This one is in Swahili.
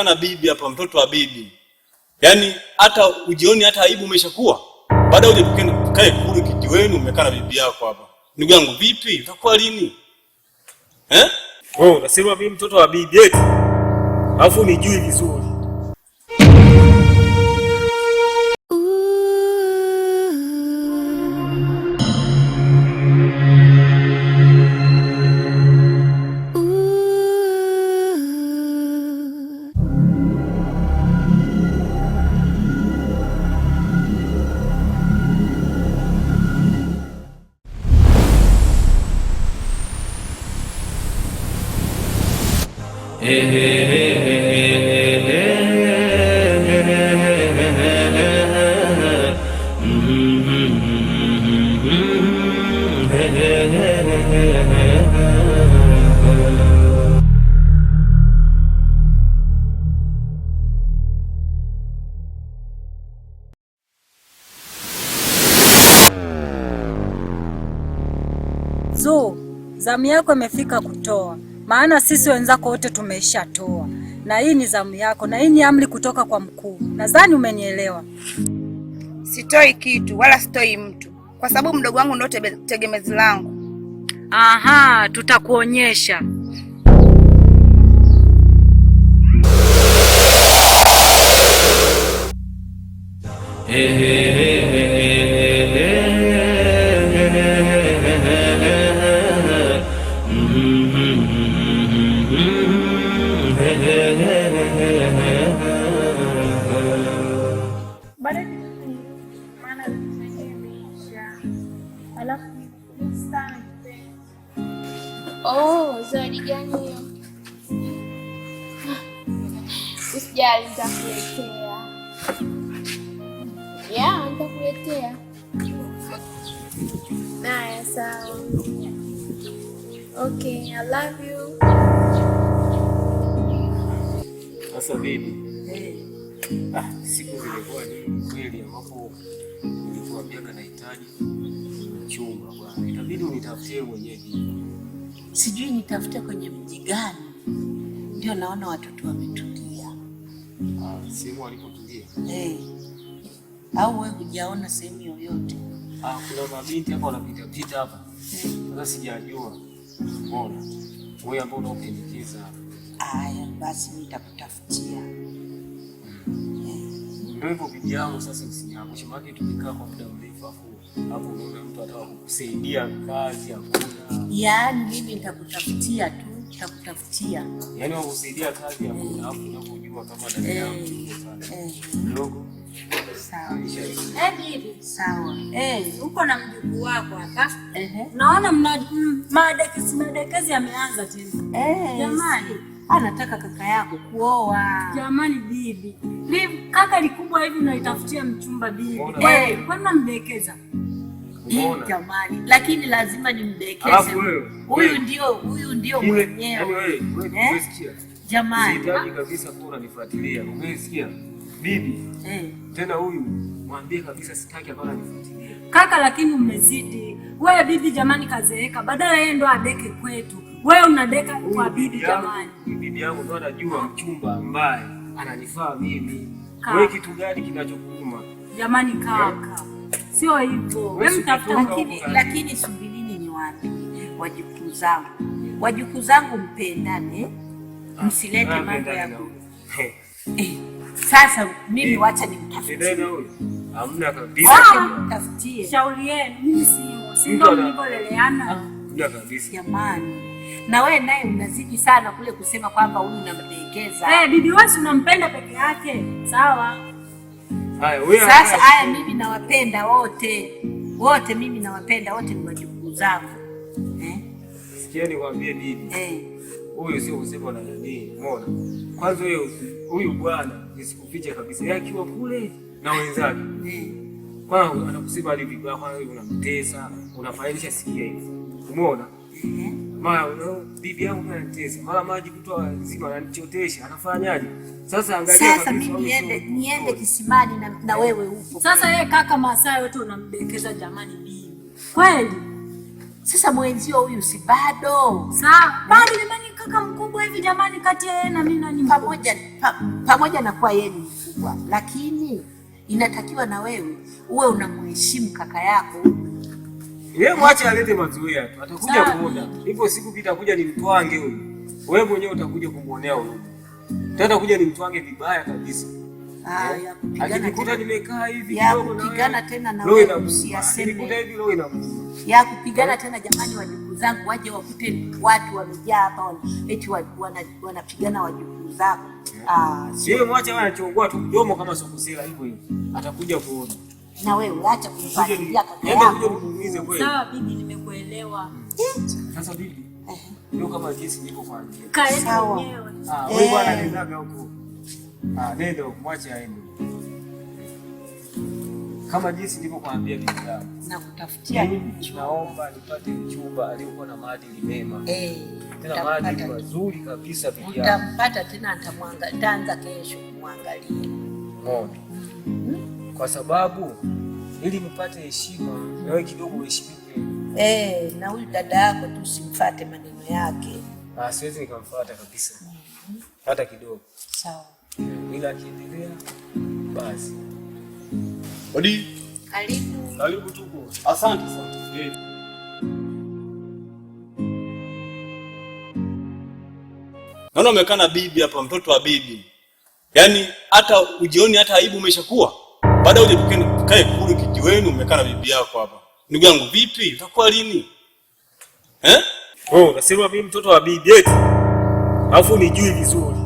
umekaa bibi hapa, mtoto wa bibi. Yaani hata ujioni hata aibu umeshakuwa. Baada uje tukae kule kijiweni umekaa na bibi yako hapa. Ndugu yangu vipi? Utakuwa lini? Unasema mimi mtoto wa bibi eti? Alafu nijui vizuri. Zamu yako imefika kutoa, maana sisi wenzako wote tumeshatoa, na hii ni zamu yako, na hii ni amri kutoka kwa mkuu. Nadhani umenielewa. Sitoi kitu wala sitoi mtu, kwa sababu mdogo wangu ndio tegemezi langu. Aha, tutakuonyesha. Zawadi gani hiyo? Usijali, nitakuletea. Nitakuletea. Naya, sawa. Okay, I love you. Sasa bibi. Siku zilikuwa ni kweli ambapo nilikuambia nahitaji chumba bwana. Itabidi unitafutie mwenyewe. Sijui nitafute kwenye mji gani. Ndio naona watoto wametulia. Sehemu walipotulia. Au wewe hujaona sehemu yoyote? Kuna mabinti hapa wanapita pita hapa. Sasa sijajua. Mbona? Wewe ambao unaopendekeza. Haya basi nitakutafutia. Ndio hivyo bibi yangu, sasa usiniangushe, maana tumekaa kwa muda mrefu hapo unaona mtu ataka kukusaidia kazi hakuna. Yaani mimi nitakutafutia tu, nitakutafutia. Yaani wakusaidia kazi hakuna, hapo unapojua kama dada yangu mdogo. Sawa. Bibi. Sawa. Uko na mjukuu wako hapa. Naona madekezi yameanza tena. Jamani, anataka kaka yako kuoa. Jamani bibi. Bibi kaka likubwa hivi unaitafutia mchumba bibi. Kwani unamdekeza? Jamani, lakini lazima nimdekeze. Huyu ndio mwenyewe. Umesikia? Jamani, sihitaji kabisa kuwa unanifuatilia. Umesikia? Bibi. Tena huyu mwambie kabisa sitaki hapa anifuatilie. Kaka lakini umezidi. Wewe bibi jamani kazeeka. Badala yeye ndo adeke kwetu. Wewe unadeka kwa bibi jamani. Bibi yangu ndo anajua mchumba ambaye ananifaa mimi. Wewe kitu gani kinachokuuma? Jamani kaka. Sio hivyo. Wewe mtafuta lakini subirini ni wapi? Wajukuu zangu mpendane. Msilete mambo ya sasa mimi wacha nimtafutie. Hamna kabisa. Mtafutie. Shauri yenu, mimi si ndio mlivyoleleana. Hamna kabisa. Jamani. Na wewe naye unazidi sana kule kusema kwamba huyu unamdekeza. Bibi wewe unampenda peke yake. Sawa. Sasa mimi nawapenda wote. Wote mimi nawapenda wote, ni wajukuu zangu. Sikia nikwambie bibi. Huyu sio usema na nani. Umeona? Kwanza huyu bwana nisikufiche kabisa. Yeye akiwa kule na wenzake. Kwanza anakusema hivi bwana, wewe unamtesa, unafaidisha sikia hivi. Umeona? Bibi yangu anatesa. Mara maji kutoa nzima ananichotesha. Anafanyaje? Sasa angalia sasa mimi niende kisimani na wewe upo. Sasa yeye kaka Masai wote unamdekeza jamani bibi. Kweli? Sasa mwenzio huyu si bado. Sawa. Bado jamani kaka mkubwa hivi jamani, kati ya yeye na mimi nani pamoja na kuwa yeye ni mkubwa, lakini inatakiwa na wewe uwe unamheshimu kaka yako. Yeye mwache alete mazoea tu. Atakuja kuona. Hivyo siku kitakuja ni mtwange huyu. Wewe mwenyewe utakuja kumuonea huyu. Tata kuja ni mtwange vibaya kabisa. Ya kupigana. Akikuta nimekaa hivi kidogo na kupigana tena na wewe usiyaseme. Akikuta hivi roho inamuuma. Ya kupigana tena jamani, wajukuu zangu waje wakute watu wamejaa hapa eti wanapigana wajukuu zako. Sio mwache wewe anachongua tu mdomo kama sokosela hivyo hivyo. Atakuja kuona. Na wewe acha kumfuatilia kaka yako. Sawa bibi, nimekuelewa. Sasa bibi, ndio kama jinsi nilivyokuambia. Kaenda mwenyewe. Wewe bwana nendaga huko. Nenda mwache aende. Kama jinsi nilivyokuambia bibi yangu. Nakutafutia naomba nipate mchumba aliyokuwa na maadili mema. Tena maadili mazuri kabisa bibi yangu. Utampata tena, nitaanza kesho kumwangalia. Mbona? Kwa sababu ili mpate heshima na wewe kidogo uheshimike. Na huyu dada yako tu usimfuate maneno yake. Siwezi nikamfuata kabisa. Hata kidogo. Sawa. Ila akiendelea basi. Odi. Karibu. Karibu tuko. Asante sana. Naona umekaa na bibi hapa, mtoto wa bibi. Yaani hata ujioni hata aibu umeshakuwa. Baada uje tukae kule kijiweni umekaa na bibi yako hapa. Ndugu yangu vipi? Utakuwa lini? Unasema mimi mtoto wa bibi eti? Alafu nijui vizuri.